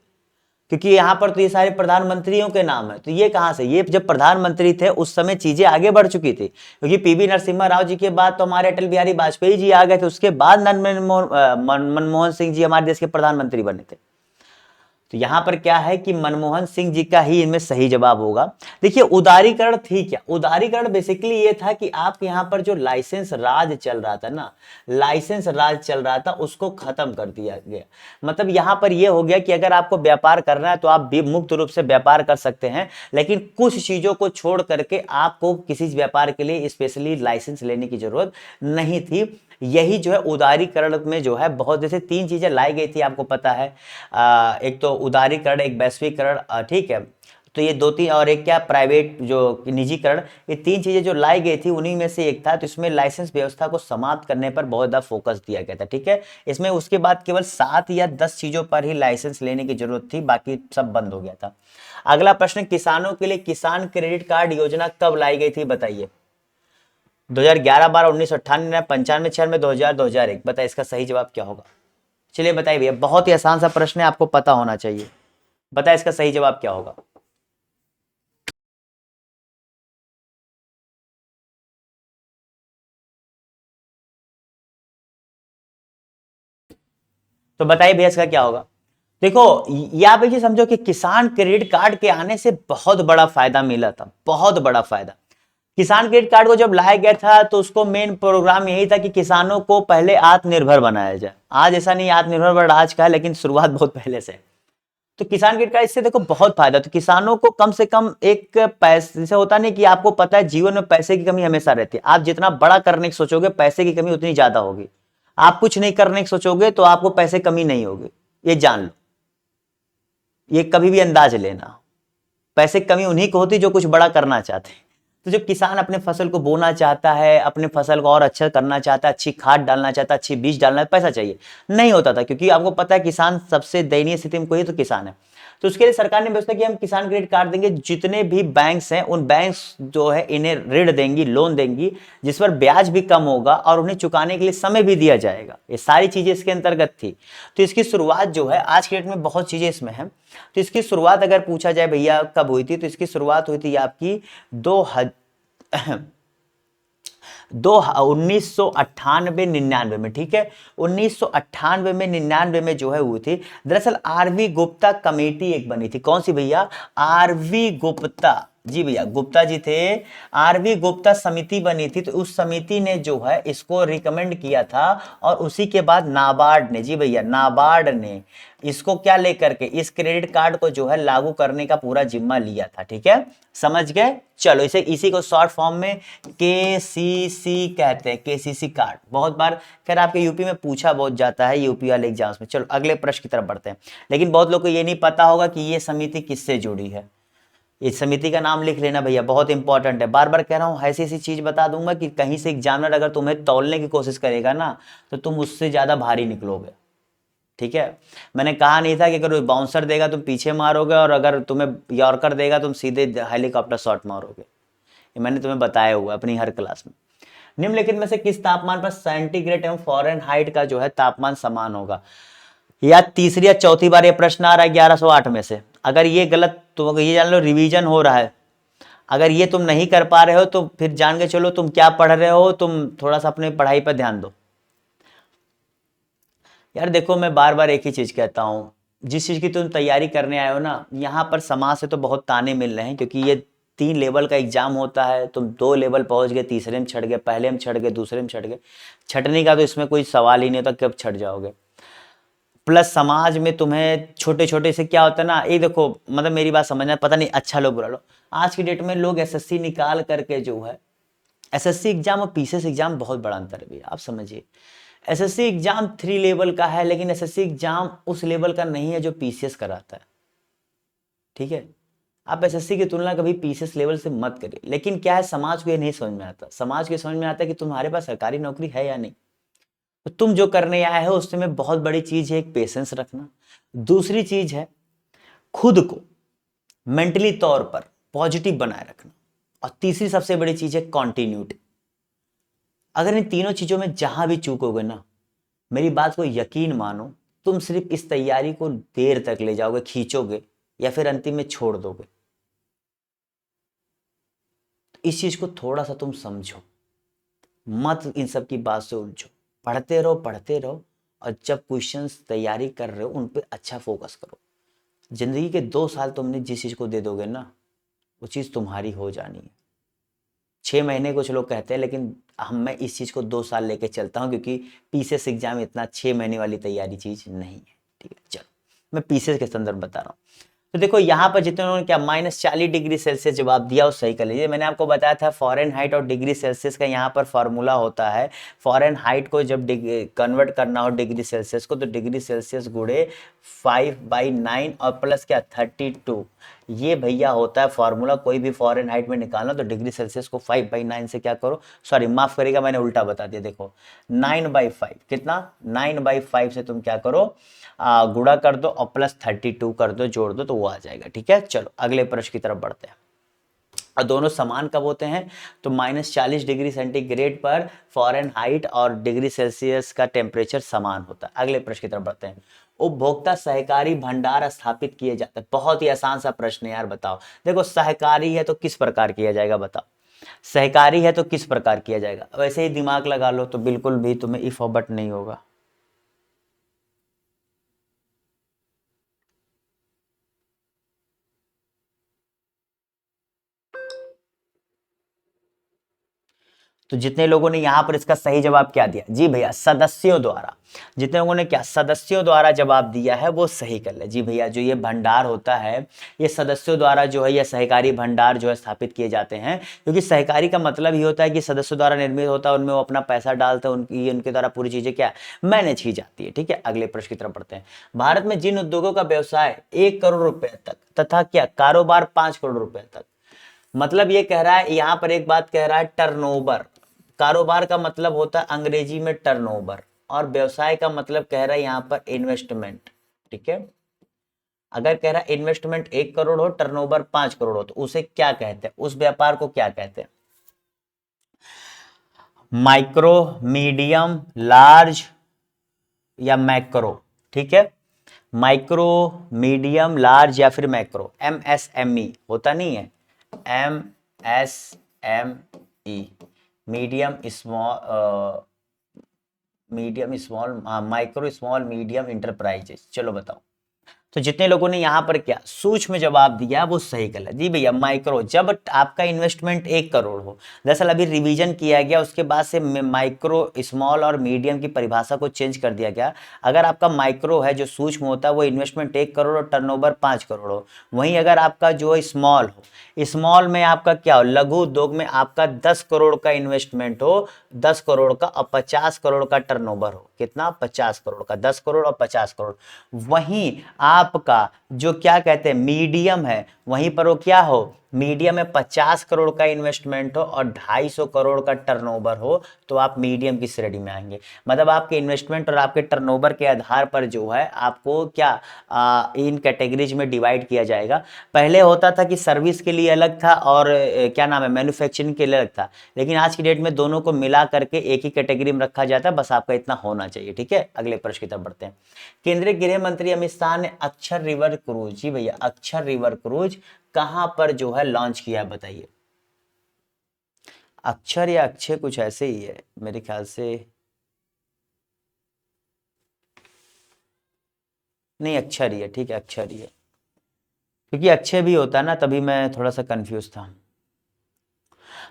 क्योंकि यहां पर तो ये सारे प्रधानमंत्रियों के नाम है, तो ये कहां से, ये जब प्रधानमंत्री थे उस समय चीजें आगे बढ़ चुकी थी, क्योंकि पीवी नरसिम्हा राव जी के बाद तो हमारे अटल बिहारी वाजपेयी जी आ गए थे, उसके बाद मनमोहन सिंह जी हमारे देश के प्रधानमंत्री बने थे। तो यहां पर क्या है कि मनमोहन सिंह जी का ही इनमें सही जवाब होगा। देखिए उदारीकरण थी क्या, उदारीकरण बेसिकली ये था कि आप यहां पर जो लाइसेंस राज चल रहा था ना, लाइसेंस राज चल रहा था, उसको खत्म कर दिया गया। मतलब यहां पर ये हो गया कि अगर आपको व्यापार करना है तो आप भी मुक्त रूप से व्यापार कर सकते हैं, लेकिन कुछ चीजों को छोड़ करके आपको किसी व्यापार के लिए स्पेशली लाइसेंस लेने की जरूरत नहीं थी। यही जो है उदारीकरण में जो है बहुत, जैसे तीन चीजें लाई गई थी आपको पता है, एक तो उदारीकरण, एक वैश्वीकरण, ठीक है, तो ये दो तीन, और एक क्या प्राइवेट जो निजीकरण, ये तीन चीजें जो लाई गई थी उन्हीं में से एक था। तो इसमें लाइसेंस व्यवस्था को समाप्त करने पर बहुत ज्यादा फोकस दिया गया था, ठीक है। इसमें उसके बाद केवल 7 या 10 चीजों पर ही लाइसेंस लेने की जरूरत थी, बाकी सब बंद हो गया था। अगला प्रश्न, किसानों के लिए किसान क्रेडिट कार्ड योजना कब लाई गई थी, बताइए। 2011, 12, 19, 98, 95, 96, 2000, 2001। बताइए इसका सही जवाब क्या होगा। चलिए बताइए भैया, बहुत ही आसान सा प्रश्न है, आपको पता होना चाहिए। बताइए इसका सही जवाब क्या होगा। तो बताइए भैया इसका क्या होगा। देखो ये आप एक चीज समझो कि किसान क्रेडिट कार्ड के आने से बहुत बड़ा फायदा मिला था, बहुत बड़ा फायदा। किसान क्रेडिट कार्ड को जब लाया गया था तो उसको मेन प्रोग्राम यही था कि किसानों को पहले आत्मनिर्भर बनाया जाए। आज ऐसा नहीं आत्मनिर्भर आज का है, लेकिन शुरुआत बहुत पहले से है। तो किसान क्रेडिट कार्ड इससे देखो बहुत फायदा, तो किसानों को कम से कम एक पैसे से होता नहीं कि आपको पता है जीवन में पैसे की कमी हमेशा रहती है। आप जितना बड़ा करने की सोचोगे पैसे की कमी उतनी ज्यादा होगी। आप कुछ नहीं करने की सोचोगे तो आपको पैसे कमी नहीं होगी, ये जान लो, ये कभी भी अंदाज लेना। पैसे की कमी उन्हीं को होती जो कुछ बड़ा करना चाहते हैं। तो जब किसान अपने फसल को बोना चाहता है, अपने फसल को और अच्छा करना चाहता है, अच्छी खाद डालना चाहता है, अच्छी बीज डालना है, पैसा चाहिए, नहीं होता था, क्योंकि आपको पता है किसान सबसे दयनीय स्थिति में कोई तो किसान है। तो उसके लिए सरकार ने व्यवस्था की हम किसान क्रेडिट कार्ड देंगे, जितने भी बैंक्स हैं उन बैंक्स जो है इन्हें ऋण देंगी, लोन देंगी, जिस पर ब्याज भी कम होगा और उन्हें चुकाने के लिए समय भी दिया जाएगा। ये सारी चीजें इसके अंतर्गत थी। तो इसकी शुरुआत जो है आज के डेट में बहुत चीजें इसमें है। तो इसकी शुरुआत अगर पूछा जाए भैया कब हुई थी, तो इसकी शुरुआत हुई थी आपकी 1998-99 में, ठीक है, 1998 में 99 में जो है हुई थी। दरअसल आरवी गुप्ता कमेटी एक बनी थी, कौन सी भैया, आरवी गुप्ता, जी भैया गुप्ता जी थे, आरवी गुप्ता समिति बनी थी। तो उस समिति ने जो है इसको रिकमेंड किया था और उसी के बाद नाबार्ड ने, जी भैया नाबार्ड ने इसको क्या लेकर के इस क्रेडिट कार्ड को जो है लागू करने का पूरा जिम्मा लिया था। ठीक है, समझ गए। चलो इसे इसी को शॉर्ट फॉर्म में केसीसी कहते हैं, केसीसी कार्ड। बहुत बार खैर आपके यूपी में पूछा बहुत जाता है, यूपी वाले एग्जाम्स में। चलो अगले प्रश्न की तरफ बढ़ते हैं। लेकिन बहुत लोग को ये नहीं पता होगा कि ये समिति किससे जुड़ी है। इस समिति का नाम लिख लेना भैया, बहुत इंपॉर्टेंट है। बार बार कह रहा हूं, ऐसी ऐसी चीज बता दूंगा कि कहीं से एग्जामिनर अगर तुम्हें तौलने की कोशिश करेगा ना तो तुम उससे ज्यादा भारी निकलोगे। ठीक है, मैंने कहा नहीं था कि अगर बाउंसर देगा तुम पीछे मारोगे और अगर तुम्हें यॉर्कर देगा तुम सीधे हेलीकॉप्टर शॉट मारोगे। ये मैंने तुम्हें बताया हुआ अपनी हर क्लास में। निम्नलिखित में से किस तापमान पर सेंटीग्रेड एवं फॉरेनहाइट का जो है तापमान समान होगा। या तीसरी या चौथी बार ये प्रश्न आ रहा है 1108 में से। अगर ये गलत तो ये जान लो रिवीजन हो रहा है। अगर ये तुम नहीं कर पा रहे हो तो फिर जान के चलो तुम क्या पढ़ रहे हो, तुम थोड़ा सा अपनी पढ़ाई पर ध्यान दो। यार देखो मैं बार बार एक ही चीज कहता हूँ, जिस चीज की तुम तैयारी करने आए हो ना, यहाँ पर समाज से तो बहुत ताने मिल रहे हैं, क्योंकि ये 3 लेवल का एग्जाम होता है। तुम 2 लेवल पहुंच गए, तीसरे में छट गए, पहले में छट गए, दूसरे में छट गए। छटने का तो इसमें कोई सवाल ही नहीं होता, कब छट जाओगे। प्लस समाज में तुम्हें छोटे छोटे से क्या होता है ना, ये देखो मतलब मेरी बात समझना, पता नहीं अच्छा लो बुरा लो, आज की डेट में लोग एसएससी निकाल करके जो है, एसएससी एग्जाम और पीसीएस एग्जाम बहुत बड़ा अंतर है आप समझिए। एसएससी एग्जाम 3 लेवल का है, लेकिन एसएससी एग्जाम उस लेवल का नहीं है जो पीसीएस कराता है। ठीक है, आप एसएससी की तुलना कभी पीसीएस लेवल से मत करिए। लेकिन क्या है, समाज को ये नहीं समझ में आता। समाज को समझ में आता है कि तुम्हारे पास सरकारी नौकरी है या नहीं, तो तुम जो करने आए हो उसमें बहुत बड़ी चीज है एक पेशेंस रखना, दूसरी चीज है खुद को मेंटली तौर पर पॉजिटिव बनाए रखना, और तीसरी सबसे बड़ी चीज है कॉन्टिन्यूटी। अगर इन तीनों चीजों में जहां भी चूकोगे ना, मेरी बात को यकीन मानो, तुम सिर्फ इस तैयारी को देर तक ले जाओगे, खींचोगे, या फिर अंतिम में छोड़ दोगे। तो इस चीज को थोड़ा सा तुम समझो, मत इन सब की बात से उलझो। पढ़ते रहो पढ़ते रहो, और जब क्वेश्चंस तैयारी कर रहे हो उन पे अच्छा फोकस करो। जिंदगी के 2 साल तुमने जिस चीज को दे दोगे ना, वो चीज तुम्हारी हो जानी है। 6 महीने कुछ लोग कहते हैं, लेकिन मैं इस चीज को 2 साल लेके चलता हूँ, क्योंकि पीसीएस एग्जाम इतना 6 महीने वाली तैयारी चीज नहीं है। ठीक है, चलो मैं पीसीएस के संदर्भ बता रहा हूँ। तो देखो यहाँ पर जितने उन्होंने क्या -40 डिग्री सेल्सियस जवाब दिया वो सही कर लीजिए। मैंने आपको बताया था फॉरेन हाइट और डिग्री सेल्सियस का यहाँ पर फॉर्मूला होता है। फॉरेन हाइट को जब कन्वर्ट करना हो डिग्री सेल्सियस को, तो डिग्री सेल्सियस गुणे 5/9 और प्लस क्या 32, ये भैया होता है फॉर्मूला। कोई भी फॉरेन हाइट में निकालना तो डिग्री सेल्सियस को 5/9 से क्या करो, सॉरी माफ करेगा मैंने उल्टा बता दिया। देखो 9/5 कितना, 9/5 से तुम क्या करो गुणा कर दो और प्लस 32 कर दो, जोड़ दो, तो वो आ जाएगा। ठीक है, चलो अगले प्रश्न की तरफ बढ़ते हैं। और दोनों समान कब होते हैं, तो -40 डिग्री सेंटीग्रेड पर फॉरेन हाइट और डिग्री सेल्सियस का टेम्परेचर समान होता है। अगले प्रश्न की तरफ बढ़ते हैं। उपभोक्ता सहकारी भंडार स्थापित किए जाते हैं। बहुत ही आसान सा प्रश्न है यार, बताओ। देखो सहकारी है तो किस प्रकार किया जाएगा, बताओ। सहकारी है तो किस प्रकार किया जाएगा, वैसे ही दिमाग लगा लो तो बिल्कुल भी तुम्हें इफ और बट नहीं होगा। तो जितने लोगों ने यहां पर इसका सही जवाब क्या दिया, जी भैया सदस्यों द्वारा, जितने लोगों ने क्या सदस्यों द्वारा जवाब दिया है वो सही कर ले। जी भैया जो ये भंडार होता है ये सदस्यों द्वारा जो है, ये सहकारी भंडार जो है स्थापित किए जाते हैं, क्योंकि सहकारी का मतलब ही होता है कि सदस्यों द्वारा निर्मित होता है, उनमें वो अपना पैसा डालते हैं, उनके द्वारा पूरी चीजें क्या मैनेज की जाती है। ठीक है, अगले प्रश्न की तरफ बढ़ते हैं। भारत में जिन उद्योगों का व्यवसाय 1 करोड़ रुपए तक तथा क्या कारोबार 5 करोड़ रुपए तक, मतलब ये कह रहा है, यहां पर एक बात कह रहा है टर्नओवर, कारोबार का मतलब होता है अंग्रेजी में टर्नओवर, और व्यवसाय का मतलब कह रहा है यहां पर इन्वेस्टमेंट। ठीक है, अगर कह रहा है इन्वेस्टमेंट 1 करोड़ हो, टर्नओवर 5 करोड़ हो, तो उसे क्या कहते हैं, उस व्यापार को क्या कहते हैं, माइक्रो, मीडियम, लार्ज या मैक्रो। ठीक है, माइक्रो, मीडियम, लार्ज या फिर मैक्रो, MSME होता नहीं है, MSME, medium small, medium small, micro small medium enterprises. चलो बताओ, तो जितने लोगों ने यहां पर क्या सूक्ष्म जवाब दिया वो सही गलत। जी भैया माइक्रो, जब आपका इन्वेस्टमेंट 1 करोड़ हो, दरअसल अभी रिवीजन किया गया, उसके बाद से माइक्रो, स्मॉल और मीडियम की परिभाषा को चेंज कर दिया गया। अगर आपका माइक्रो है जो सूक्ष्म होता है वो इन्वेस्टमेंट 1 करोड़ और टर्नओवर 5 करोड़ हो, वहीं अगर आपका जो स्मॉल हो, स्मॉल में आपका क्या हो, लघु उद्योग में आपका 10 करोड़ का इन्वेस्टमेंट हो, 10 करोड़ का और 50 करोड़ का टर्नओवर हो, कितना 50 करोड़ का, 10 करोड़ और 50 करोड़। वहीं आपका जो क्या कहते हैं मीडियम है, वहीं पर वो क्या हो, मीडियम में 50 करोड़ का इन्वेस्टमेंट हो और 250 करोड़ का टर्नओवर हो, तो आप मीडियम की श्रेणी में आएंगे। मतलब आपके इन्वेस्टमेंट और आपके टर्नओवर के आधार पर जो है आपको क्या इन कैटेगरीज में डिवाइड किया जाएगा। पहले होता था कि सर्विस के लिए अलग था और क्या नाम है मैन्युफैक्चरिंग के लिए अलग था, लेकिन आज की डेट में दोनों को मिला करके एक ही कैटेगरी में रखा जाता है, बस आपका इतना होना चाहिए। ठीक है, अगले प्रश्न की तरफ बढ़ते हैं। केंद्रीय गृह मंत्री अमित शाह ने अक्षर रिवर क्रूज, जी भैया अक्षर रिवर क्रूज कहां पर जो है लॉन्च किया है बताइए। अक्षर या अक्षय कुछ ऐसे ही है मेरे ख्याल से, नहीं अक्षर ही है। ठीक है, अक्षर ही है, क्योंकि अक्षय भी होता है ना, तभी मैं थोड़ा सा कंफ्यूज था।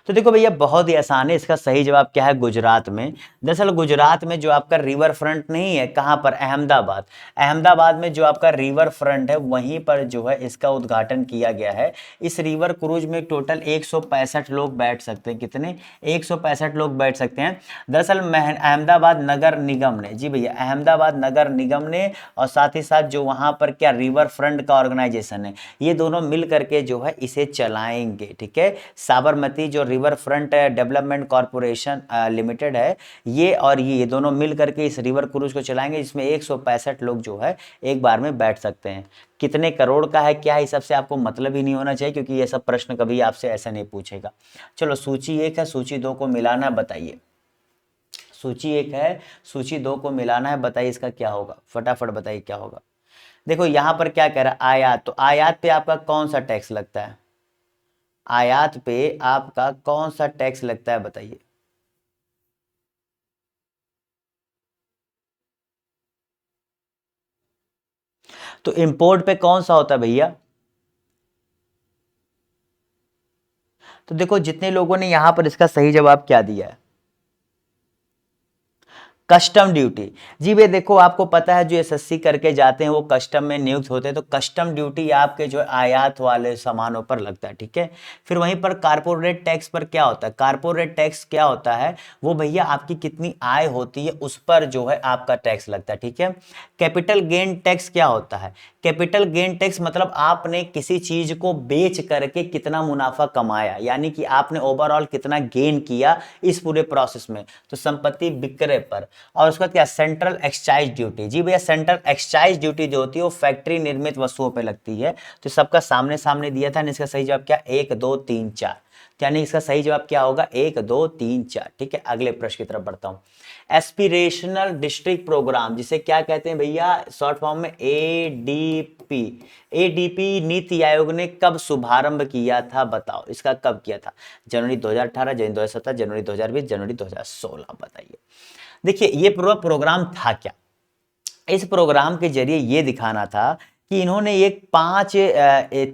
तो देखो भैया बहुत ही आसान है, इसका सही जवाब क्या है, गुजरात में। दरअसल गुजरात में जो आपका रिवर फ्रंट नहीं है, कहां पर, अहमदाबाद, अहमदाबाद में जो आपका रिवर फ्रंट है वहीं पर जो है इसका उद्घाटन किया गया है। इस रिवर क्रूज में टोटल 165 लोग बैठ सकते हैं, कितने, 165 लोग बैठ सकते हैं। दरअसल अहमदाबाद नगर निगम ने, जी भैया अहमदाबाद नगर निगम ने, और साथ ही साथ जो वहां पर क्या रिवर फ्रंट का ऑर्गेनाइजेशन है, ये दोनों मिल करके जो है इसे चलाएंगे। ठीक है, साबरमती जो river front development corporation limited है, ये और ये दोनों मिल करके इस रिवर क्रूज को चलाएंगे, जिसमें 165 लोग जो है एक बार में बैठ सकते हैं। कितने करोड़ का है क्या, इस सबसे आपको मतलब ही नहीं होना चाहिए, क्योंकि ये सब प्रश्न कभी आपसे ऐसा नहीं पूछेगा। चलो सूची 1 है, सूची 2 को मिलाना बताइए। सूची 1 है, सूची 2 को मिलाना है, बताइए इसका क्या होगा, फटाफट बताइए क्या होगा। देखो यहां पर क्या कह रहा है, आयात, तो आयात पे आपका कौन सा टैक्स लगता है, आयात पे आपका कौन सा टैक्स लगता है बताइए। तो इंपोर्ट पे कौन सा होता है भैया। तो देखो जितने लोगों ने यहां पर इसका सही जवाब क्या दिया है, कस्टम ड्यूटी। जी भैया देखो आपको पता है जो एसएससी करके जाते हैं वो कस्टम में नियुक्त होते हैं, तो कस्टम ड्यूटी आपके जो आयात वाले सामानों पर लगता है। ठीक है, फिर वहीं पर कारपोरेट टैक्स पर क्या होता है, कारपोरेट टैक्स क्या होता है, वो भैया आपकी कितनी आय होती है उस पर जो है आपका टैक्स लगता है। ठीक है, कैपिटल गेन टैक्स क्या होता है, कैपिटल गेन टैक्स मतलब आपने किसी चीज को बेच करके कितना मुनाफा कमाया, यानी कि आपने ओवरऑल कितना गेन किया इस पूरे प्रोसेस में, तो संपत्ति विक्रय पर। और उसके बाद क्या, सेंट्रल एक्सचाइज ड्यूटी। जी भैया सेंट्रल एक्सचाइज ड्यूटी जो होती है वो फैक्ट्री निर्मित वस्तुओं पे लगती है। तो सबका सामने सामने दिया था, इसका सही जवाब क्या, 1 2 3 4, यानी इसका सही जवाब क्या होगा, 1 2 3 4। ठीक है, अगले प्रश्न की तरफ बढ़ता हूं। एस्पिरेशनल डिस्ट्रिक्ट प्रोग्राम जिसे क्या कहते हैं भैया, शॉर्ट फॉर्म में एडीपी, एडीपी नीति आयोग ने कब शुभारंभ किया था बताओ, इसका कब किया था, जनवरी 2018, जनवरी 2017, जनवरी 2020, जनवरी 2016, बताइए। देखिए ये पूरा प्रोग्राम था क्या, इस प्रोग्राम के जरिए ये दिखाना था कि इन्होंने एक 5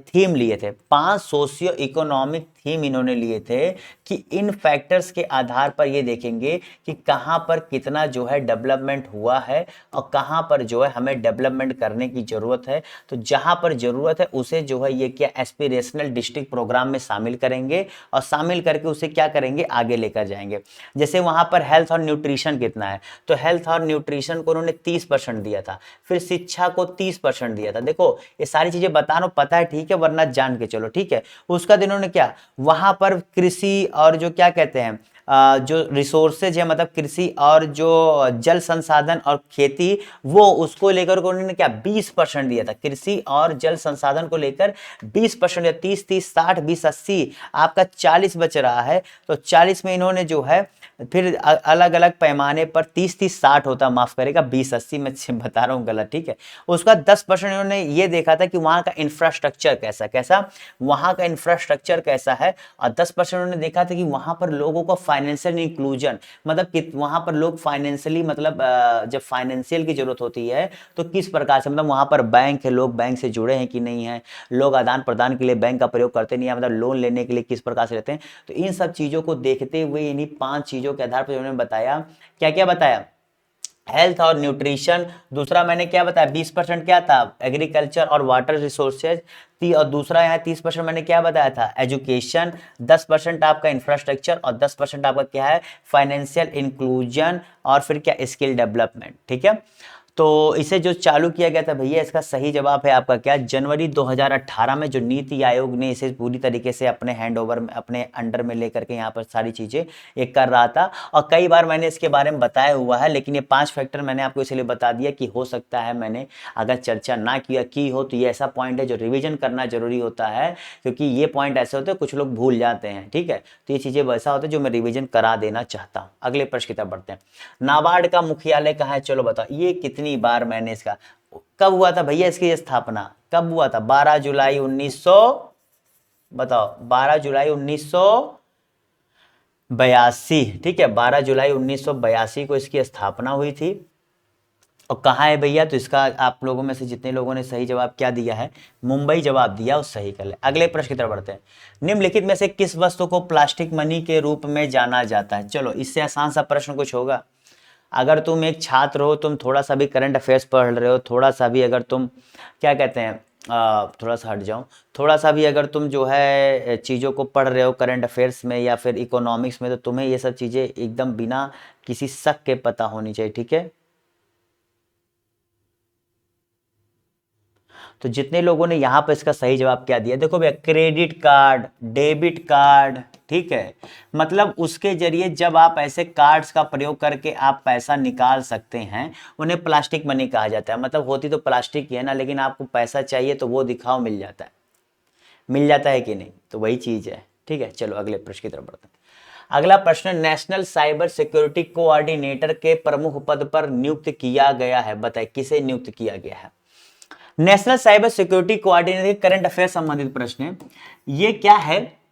थीम लिए थे, 5 सोशियो इकोनॉमिक थीम इन्होंने लिए थे कि इन फैक्टर्स के आधार पर ये देखेंगे कि कहां पर कितना जो है डेवलपमेंट हुआ है और कहां पर जो है हमें डेवलपमेंट करने की जरूरत है। तो जहां पर जरूरत है उसे जो है ये क्या एस्पिरेशनल डिस्ट्रिक्ट प्रोग्राम में शामिल करेंगे और शामिल करके उसे क्या करेंगे आगे लेकर जाएंगे। जैसे वहां पर हेल्थ और न्यूट्रिशन कितना है, तो हेल्थ और न्यूट्रिशन को उन्होंने 30% दिया था, फिर शिक्षा को 30% दिया था। देखो ये सारी चीजें बता रहा हूं, पता है ठीक है, वरना जान के चलो ठीक है। उसका दिन उन्होंने क्या वहां पर कृषि और जो क्या कहते हैं जो रिसोर्सेज है, मतलब कृषि और जो जल संसाधन और खेती, वो उसको लेकर उन्होंने क्या 20% दिया था। कृषि और जल संसाधन को लेकर 20% या 30-30 60 20-80 आपका 40 बच रहा है। तो 40 में इन्होंने जो है फिर अलग अलग पैमाने पर 30-30 60 होता, माफ करेगा 20-80 में बता रहा हूँ गलत ठीक है। उसका 10% इन्होंने ये देखा था कि वहां का इंफ्रास्ट्रक्चर कैसा वहां का इंफ्रास्ट्रक्चर कैसा है, और 10% उन्होंने देखा था कि वहां पर लोगों को फाइनेंशियल इंक्लूजन, मतलब कि वहां पर लोग फाइनेंशियली, मतलब जब फाइनेंशियल की जरूरत होती है तो किस प्रकार से, मतलब वहां पर बैंक है, लोग बैंक से जुड़े हैं कि नहीं है, लोग आदान प्रदान के लिए बैंक का प्रयोग करते नहीं है, मतलब लोन लेने के लिए किस प्रकार से रहते हैं। तो इन सब चीजों को देखते हुए इन्हीं 5 चीजों के आधार पर उन्होंने बताया, क्या क्या बताया, हेल्थ और न्यूट्रिशन, दूसरा मैंने क्या बताया 20% क्या था एग्रीकल्चर और वाटर रिसोर्सेज, और दूसरा यहाँ 30% मैंने क्या बताया था एजुकेशन, 10% आपका इंफ्रास्ट्रक्चर और 10% आपका क्या है फाइनेंशियल इंक्लूजन, और फिर क्या स्किल डेवलपमेंट। ठीक है, तो इसे जो चालू किया गया था भैया, इसका सही जवाब है आपका क्या जनवरी 2018 में, जो नीति आयोग ने इसे पूरी तरीके से अपने हैंडओवर में, अपने अंडर में लेकर के यहाँ पर सारी चीजें एक कर रहा था। और कई बार मैंने इसके बारे में बताया हुआ है, लेकिन ये 5 फैक्टर मैंने आपको इसलिए बता दिया कि हो सकता है मैंने अगर चर्चा ना किया की हो तो ये ऐसा पॉइंट है जो रिविजन करना जरूरी होता है, क्योंकि ये पॉइंट ऐसे होते हैं कुछ लोग भूल जाते हैं। ठीक है, तो ये चीजें वैसा होता है जो मैं रिविजन करा देना चाहता हूँ। अगले प्रश्न की तरफ बढ़ते हैं। नाबार्ड का मुख्यालय कहाँ है, चलो बताओ। ये कितनी बार मैंने इसका, कब हुआ था भैया इसकी स्थापना, कब हुआ था 12 जुलाई 1900, बताओ 12 जुलाई 1982। ठीक है, 12 जुलाई 1982 को इसकी स्थापना हुई थी। और कहाँ है भैया, तो इसका आप लोगों में से जितने लोगों ने सही जवाब क्या दिया है, मुंबई जवाब दिया, उस सही कर ले। अगले प्रश्न की तरफ बढ़ते हैं। निम्नलिखित में से किस वस्तु को प्लास्टिक मनी के रूप में जाना जाता है। चलो इससे आसान सा प्रश्न कुछ होगा। अगर तुम एक छात्र हो, तुम थोड़ा सा भी करंट अफेयर्स पढ़ रहे हो, थोड़ा सा भी अगर तुम क्या कहते हैं थोड़ा सा हट जाऊं, थोड़ा सा भी अगर तुम जो है चीज़ों को पढ़ रहे हो करंट अफेयर्स में या फिर इकोनॉमिक्स में, तो तुम्हें ये सब चीज़ें एकदम बिना किसी शक के पता होनी चाहिए। ठीक है, तो जितने लोगों ने यहां पर इसका सही जवाब क्या दिया, देखो भैया क्रेडिट कार्ड, डेबिट कार्ड। ठीक है, मतलब उसके जरिए जब आप ऐसे कार्ड्स का प्रयोग करके आप पैसा निकाल सकते हैं, उन्हें प्लास्टिक मनी कहा जाता है। मतलब होती तो प्लास्टिक ही है ना, लेकिन आपको पैसा चाहिए तो वो दिखाओ, मिल जाता है, मिल जाता है कि नहीं, तो वही चीज है। ठीक है, चलो अगले प्रश्न की तरफ बढ़ते हैं। अगला प्रश्न, नेशनल साइबर सिक्योरिटी कोऑर्डिनेटर के प्रमुख पद पर नियुक्त किया गया है, बताइए किसे नियुक्त किया गया है। National cyber security coordinator, current affair संबंधित प्रश्न है। ये क्या है,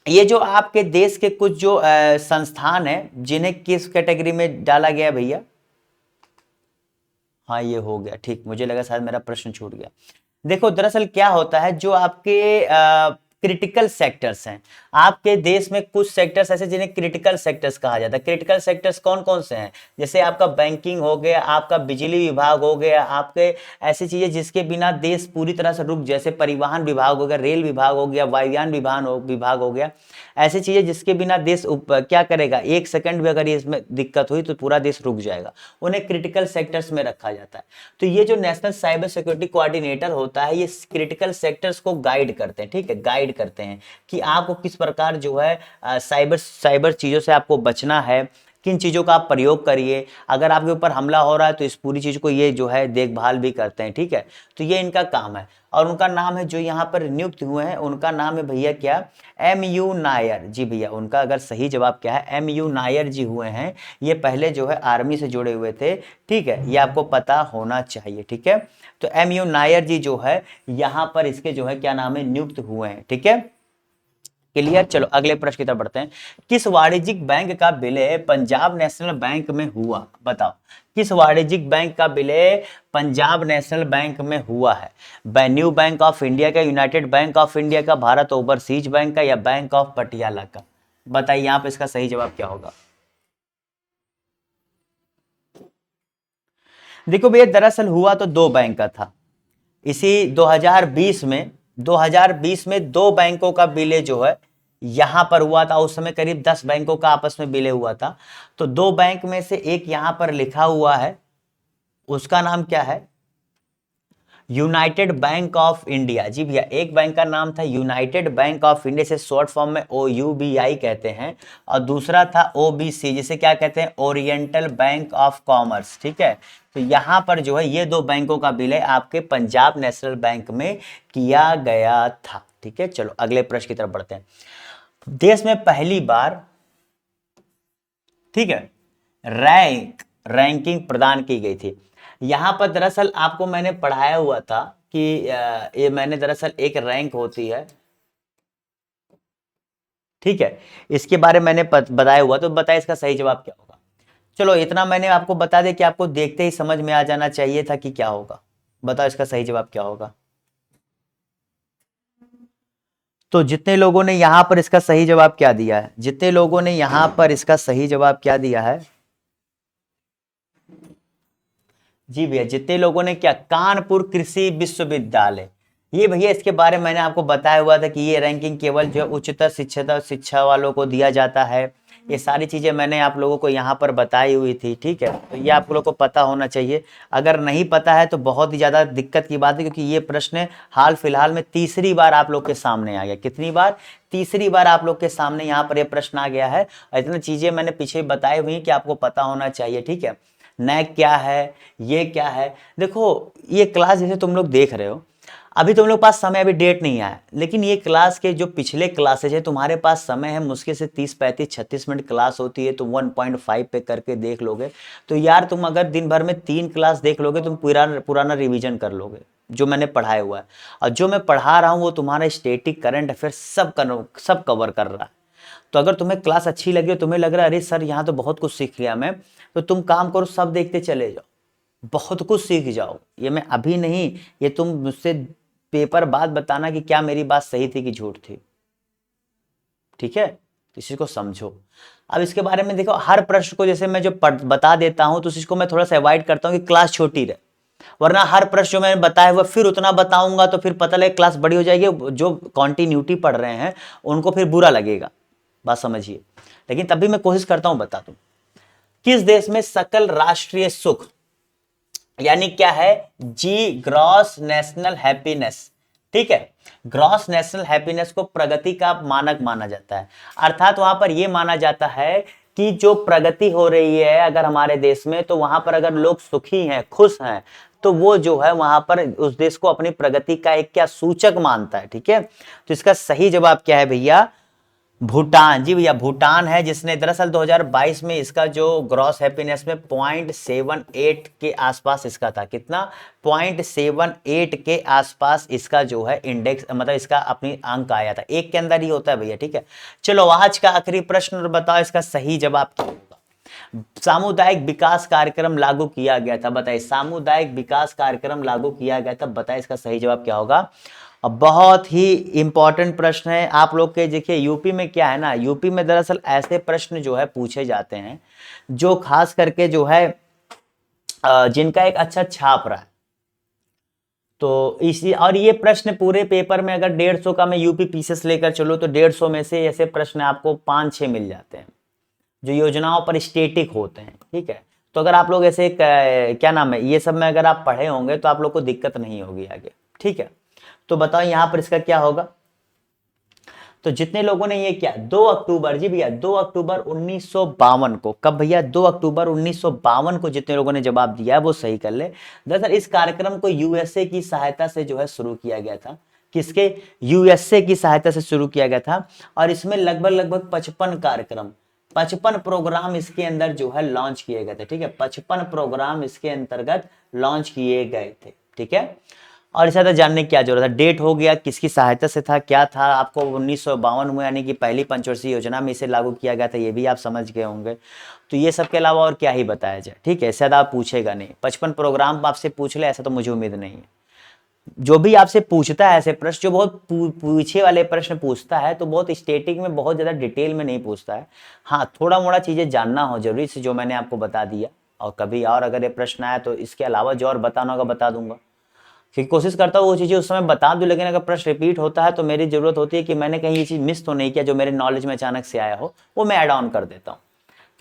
ये जो आपके देश के कुछ जो संस्थान है जिन्हें किस कैटेगरी में डाला गया भैया, हाँ ये हो गया ठीक, मुझे लगा शायद मेरा प्रश्न छूट गया। देखो दरअसल क्या होता है, जो आपके क्रिटिकल सेक्टर्स हैं, आपके देश में कुछ सेक्टर्स ऐसे जिन्हें क्रिटिकल सेक्टर्स कहा जाता है। क्रिटिकल सेक्टर्स कौन कौन से हैं, जैसे आपका बैंकिंग हो गया, आपका बिजली विभाग हो गया, आपके ऐसी चीजें जिसके बिना देश पूरी तरह से रुक, जैसे परिवहन विभाग हो गया, रेल विभाग हो गया, वायुयान विभाग हो गया, ऐसी चीजें जिसके बिना देश क्या करेगा, एक सेकंड भी अगर इसमें दिक्कत हुई तो पूरा देश रुक जाएगा, उन्हें क्रिटिकल सेक्टर्स में रखा जाता है। तो ये जो नेशनल साइबर सिक्योरिटी कोऑर्डिनेटर होता है, ये क्रिटिकल सेक्टर्स को गाइड करते हैं। ठीक है, गाइड करते हैं कि आपको किस प्रकार जो है साइबर चीजों से आपको बचना है, किन चीजों का आप प्रयोग करिए, अगर आपके ऊपर हमला हो रहा है तो इस पूरी चीज को ये जो है देखभाल भी करते हैं। ठीक है, तो ये इनका काम है। और उनका नाम है, जो यहाँ पर नियुक्त हुए हैं उनका नाम है भैया क्या, MU नायर जी। भैया उनका अगर सही जवाब क्या है, MU नायर जी हुए हैं। ये पहले जो है आर्मी से जुड़े हुए थे। ठीक है, ये आपको पता होना चाहिए। ठीक है, तो MU नायर जी जो है यहाँ पर इसके जो है क्या नाम है, नियुक्त हुए हैं। ठीक है, क्लियर। चलो अगले प्रश्न की तरफ बढ़ते हैं। किस वाणिज्यिक बैंक का विलय पंजाब नेशनल बैंक में हुआ, बताओ किस वाणिज्यिक बैंक का विलय पंजाब नेशनल बैंक में हुआ है? न्यू बैंक ऑफ इंडिया का, यूनाइटेड बैंक ऑफ इंडिया का, भारत ओवरसीज बैंक का, या बैंक ऑफ पटियाला का? बताइए यहां पे इसका सही जवाब क्या होगा। देखो भैया, दरअसल हुआ तो दो बैंक का था। इसी 2020 में दो बैंकों का विलय जो है यहां पर हुआ था। उस समय करीब 10 बैंकों का आपस में विलय हुआ था। तो दो बैंक में से एक यहां पर लिखा हुआ है, उसका नाम क्या है? United Bank of India. जी भैया, एक बैंक का नाम था यूनाइटेड बैंक ऑफ इंडिया, से शॉर्ट फॉर्म में OUBI कहते हैं, और दूसरा था OBC, जिसे क्या कहते हैं? Oriental bank of commerce. ठीक है, तो यहां पर जो है ये दो बैंकों का विलय आपके पंजाब नेशनल बैंक में किया गया था। ठीक है, चलो अगले प्रश्न की तरफ बढ़ते हैं। देश में पहली बार, ठीक है, रैंकिंग प्रदान की गई थी। यहां पर दरअसल आपको मैंने पढ़ाया हुआ था कि ये मैंने दरअसल एक रैंक होती है, ठीक है, इसके बारे में मैंने बताया हुआ। तो बताइए इसका सही जवाब क्या होगा। चलो इतना मैंने आपको बता दे कि आपको देखते ही समझ में आ जाना चाहिए था कि क्या होगा। बताओ इसका सही जवाब क्या होगा। तो जितने लोगों ने यहां पर इसका सही जवाब क्या दिया है, जितने लोगों ने यहां पर इसका सही जवाब क्या दिया है, जी भैया, जितने लोगों ने क्या, कानपुर कृषि विश्वविद्यालय। ये भैया इसके बारे में मैंने आपको बताया हुआ था कि ये रैंकिंग केवल जो उच्चतर शिक्षा वालों को दिया जाता है। ये सारी चीजें मैंने आप लोगों को यहाँ पर बताई हुई थी। ठीक है, तो ये आप लोगों को पता होना चाहिए। अगर नहीं पता है तो बहुत ही ज्यादा दिक्कत की बात है, क्योंकि ये प्रश्न हाल फिलहाल में तीसरी बार आप लोग के सामने आ गया। कितनी बार? तीसरी बार आप लोग के सामने यहाँ पर ये प्रश्न आ गया है। इतनी चीजें मैंने पीछे बताई हुई कि आपको पता होना चाहिए। ठीक है, नैक क्या है, ये क्या है। देखो ये क्लास जैसे तुम लोग देख रहे हो, अभी तुम लोग पास समय, अभी डेट नहीं आया, लेकिन ये क्लास के जो पिछले क्लासेज है तुम्हारे पास समय है मुश्किल से 30 35 36 मिनट क्लास होती है। तुम 1.5 पे करके देख लोगे तो यार तुम अगर दिन भर में 3 क्लास देख लोगे तुम पुराना रिवीजन कर लोगे जो मैंने पढ़ाया हुआ है। और जो मैं पढ़ा रहा हूँ वो तुम्हारा स्टैटिक, करंट अफेयर सब कवर कर रहा है। तो अगर तुम्हें क्लास अच्छी लगी और तुम्हें लग रहा है अरे सर यहाँ तो बहुत कुछ सीख लिया मैं, तो तुम काम करो, सब देखते चले जाओ, बहुत कुछ सीख जाओ। ये मैं अभी नहीं, ये तुम मुझसे पेपर बाद बताना कि क्या मेरी बात सही थी कि झूठ थी। ठीक है, तो इसी को समझो। अब इसके बारे में देखो, हर प्रश्न को जैसे मैं जो बता देता हूं तो इसको मैं थोड़ा सा अवॉइड करता हूं कि क्लास छोटी रहे, वरना हर प्रश्न जो मैंने बताया हुआ फिर उतना बताऊंगा तो फिर पता लगे क्लास बड़ी हो जाएगी, जो कॉन्टिन्यूटी पढ़ रहे हैं उनको फिर बुरा लगेगा। बात समझिए, लेकिन तभी मैं कोशिश करता हूं बता दूं। किस देश में सकल राष्ट्रीय सुख, यानी क्या है, जी ग्रॉस नेशनल हैप्पीनेस, ठीक है, ग्रॉस नेशनल हैप्पीनेस को प्रगति का मानक माना जाता है। अर्थात वहां पर यह माना जाता है कि जो प्रगति हो रही है अगर हमारे देश में, तो वहां पर अगर लोग सुखी हैं, खुश हैं, तो वो जो है वहां पर उस देश को अपनी प्रगति का एक क्या सूचक मानता है। ठीक है, तो इसका सही जवाब क्या है भैया, भूटान। जी भैया, भूटान है जिसने दरअसल 2022 में इसका जो ग्रॉस हैप्पीनेस में 0.78 के आसपास इसका था। कितना? 0.78 के आसपास इसका जो है इंडेक्स, मतलब इसका अपनी अंक आया था। एक के अंदर ही होता है भैया। ठीक है, चलो आज का आखिरी प्रश्न, और बताओ इसका सही जवाब क्या होगा। सामुदायिक विकास कार्यक्रम लागू किया गया था, बताइए, सामुदायिक विकास कार्यक्रम लागू किया गया था, बताइए इसका सही जवाब क्या होगा। अब बहुत ही इंपॉर्टेंट प्रश्न है आप लोग के। देखिए यूपी में क्या है ना, यूपी में दरअसल ऐसे प्रश्न जो है पूछे जाते हैं जो खास करके जो है जिनका एक अच्छा छाप रहा है। तो इसी, और ये प्रश्न पूरे पेपर में अगर 150 का मैं यूपी पीसेस लेकर चलो तो 150 में से ऐसे प्रश्न आपको 5-6 मिल जाते हैं जो योजनाओं पर स्टैटिक होते हैं। ठीक है, तो अगर आप लोग ऐसे क्या नाम है, ये सब में अगर आप पढ़े होंगे तो आप लोग को दिक्कत नहीं होगी आगे। ठीक है, तो बताओ यहां पर इसका क्या होगा। तो जितने लोगों ने ये किया 2 अक्टूबर, जी भैया 2 अक्टूबर 1952 को, कब भैया, 2 अक्टूबर 1952 को जितने लोगों ने जवाब दिया है वो सही कर ले। दरअसल इस कार्यक्रम को यूएसए की सहायता से जो है शुरू किया गया था। किसके? यूएसए की सहायता से शुरू किया गया था। और इसमें लगभग 55 कार्यक्रम, 55 प्रोग्राम इसके अंदर जो है लॉन्च किए गए थे। ठीक है, 55 प्रोग्राम इसके अंतर्गत लॉन्च किए गए थे। ठीक है, और इससे ज़्यादा जानने की क्या जरूरत है। डेट हो गया, किसकी सहायता से था, क्या था, आपको 1952 में यानी कि पहली पंचवर्षीय योजना में इसे लागू किया गया था, ये भी आप समझ गए होंगे। तो ये सब के अलावा और क्या ही बताया जाए, ठीक है। इससे ज़्यादा आप पूछेगा नहीं। 55 प्रोग्राम आपसे पूछ ले ऐसा तो मुझे उम्मीद नहीं है। जो भी आपसे पूछता है ऐसे प्रश्न, जो बहुत पूछे वाले प्रश्न पूछता है, तो बहुत स्टेटिक में, बहुत ज़्यादा डिटेल में नहीं पूछता है। हाँ, थोड़ा मोड़ा चीज़ें जानना हो जरूरी से, जो मैंने आपको बता दिया। और कभी और अगर ये प्रश्न आया तो इसके अलावा जो और बताना होगा बता दूंगा, क्योंकि कोशिश करता हूँ वो चीज़ें उस समय बता दूं। लेकिन अगर प्रश्न रिपीट होता है तो मेरी जरूरत होती है कि मैंने कहीं ये चीज़ मिस तो नहीं किया, जो मेरे नॉलेज में अचानक से आया हो वो मैं ऐड ऑन कर देता हूँ।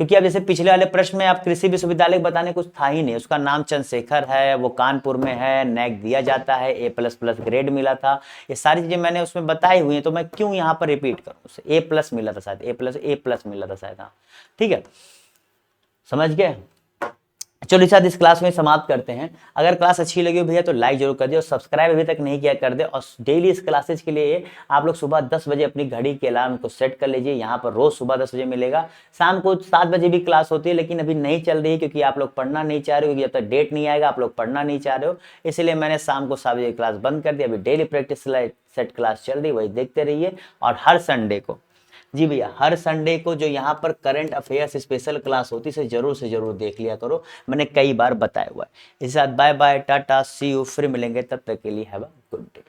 क्योंकि अब जैसे पिछले वाले प्रश्न में आप कृषि विश्वविद्यालय बताने कुछ था ही नहीं, उसका नाम चंद्रशेखर है, वो कानपुर में है, नैक दिया जाता है, A++ ग्रेड मिला था, ये सारी चीजें मैंने उसमें बताई हुई हैं, तो मैं क्यों यहाँ पर रिपीट करूँ। उसे A+ मिला था शायद, A+ मिला था शायद, हाँ ठीक है, समझ गए। चलो इस साथ इस क्लास में समाप्त करते हैं। अगर क्लास अच्छी लगी हो भैया तो लाइक जरूर कर दियो, और सब्सक्राइब अभी तक नहीं किया कर दे। और डेली इस क्लासेज के लिए आप लोग सुबह 10 बजे अपनी घड़ी के अलार्म को सेट कर लीजिए। यहाँ पर रोज सुबह 10 बजे मिलेगा। शाम को 7 बजे भी क्लास होती है, लेकिन अभी नहीं चल रही है क्योंकि आप लोग पढ़ना नहीं चाह रहे हो, जब तक डेट नहीं आएगा आप लोग पढ़ना नहीं चाह रहे हो, इसलिए मैंने शाम को 7 बजे क्लास बंद कर दी। अभी डेली प्रैक्टिस सेट क्लास चल रही, वही देखते रहिए। और हर संडे को, जी भैया, हर संडे को जो यहाँ पर करंट अफेयर्स स्पेशल क्लास होती है से जरूर देख लिया करो, मैंने कई बार बताया हुआ है। इसके साथ bye bye, tata, see you, फिर मिलेंगे, तब तक के लिए हैव अ गुड डे।